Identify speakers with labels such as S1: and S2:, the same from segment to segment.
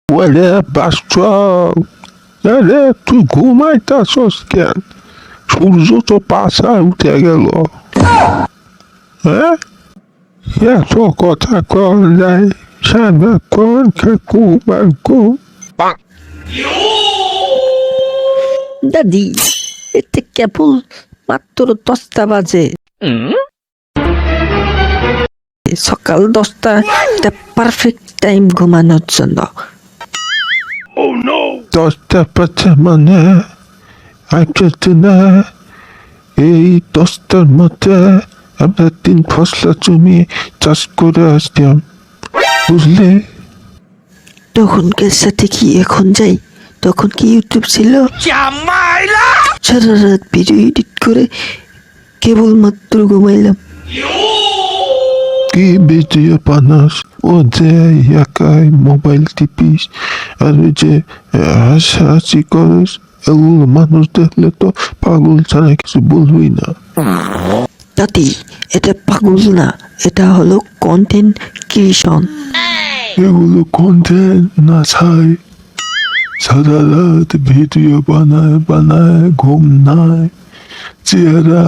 S1: ওরে বাস্তব, আরে তুই ঘুমাইতাছস কেন? সূর্য তো পাশায় উঠে গেল। হ্যাঁ, এত কথা কন যায়, সারাক্ষণ ঘুম আর ঘুম।
S2: দাদি, এতে কেবল মাত্র 10টা বাজে। সকাল 10টা একটা পারফেক্ট টাইম ঘুমানোর জন্য।
S1: 10টা পাচ্ছে মানে আজকে না, এই 10টার মধ্যে আমরা 3 ফসলা জমি চাষ করে আসতাম, বুঝলে?
S2: তখনকার সাথে কি এখন যাই? তখন কি ইউটিউব ছিল? সারা রাত ভিডিও এডিট করে কেবলমাত্র ঘুমাইলাম।
S1: কি ভিডিও বানাস? ও যে একাই মোবাইল টিপিস আর ওই যে হাসাহাসি করিস, এগুলো মানুষ দেখলে তো পাগল ছাড়া কিছু বলবই না।
S2: দাদি, এটা পাগল না, এটা হলো কন্টেন্ট ক্রিয়েশন।
S1: এগুলো কন্টেন্ট না ছাই, সারা রাত ভিডিও বানায় বানায় ঘুম নাই, চেহারা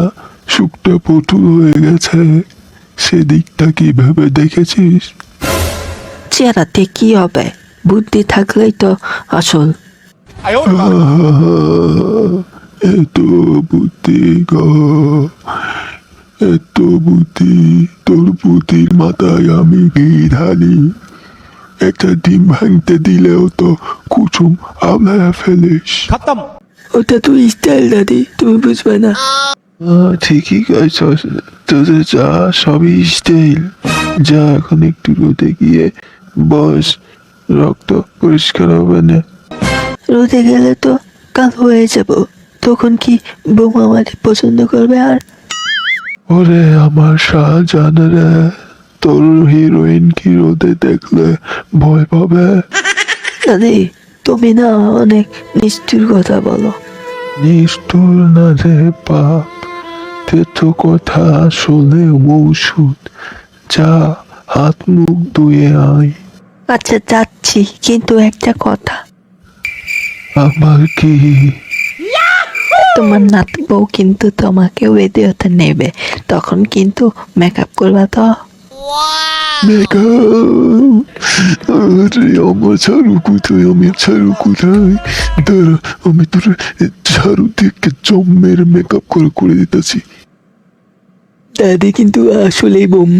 S1: শুকনো পটুল হয়ে গেছে, সেদিকটা কিভাবে দেখেছিস?
S2: চেহারাতে কি হবে? বুদ্ধি থাকলেই তো আসল।
S1: এত বুদ্ধি গো, এত বুদ্ধি, তোর বুদ্ধির মাথায় আমি ঘি ঢালি, একটা ডিম ভাঙতে দিলেও তো কুচুম আবলায়া ফেলিস।
S2: ওটা তো স্টাইল দাদি, তুমি বুঝবে না।
S1: ঠিকই কইছস, তোদের যা সবই স্টাইল। যা এখন একটু রোদে গিয়ে বস, রক্ত পরিষ্কার হবে না।
S2: রোদে গেলে তো কালো হয়ে যাব, তখন কি বৌমা আমাকে পছন্দ করবে? আর
S1: ওরে আমার শাহজাহান রে, তোর হিরোইন কি রোদে দেখলে ভয় পাবে?
S2: দাদি, তুমি না অনেক নিষ্ঠুর কথা বলো।
S1: নিষ্ঠুর না রে বাপ, তেতো কথা আসলে ঔষধ। যা হাত মুখ ধুয়ে আয়।
S2: আচ্ছা যাচ্ছি, কিন্তু একটা কথা,
S1: আমার কি?
S2: তোমার নাতি বউ কিন্তু তোমাকে ভিডিওতে নেবে, তখন কিন্তু মেকআপ করবা তো।
S1: আরে আমার ঝাড়ু কোথায়, আমি ঝাড়ু কোথায়? দাঁড়া, আমি তোর ঝাড়ু থেকে জম্মের মেকআপ করে দিতেছি।
S2: দাদি কিন্তু আসলেই বোম।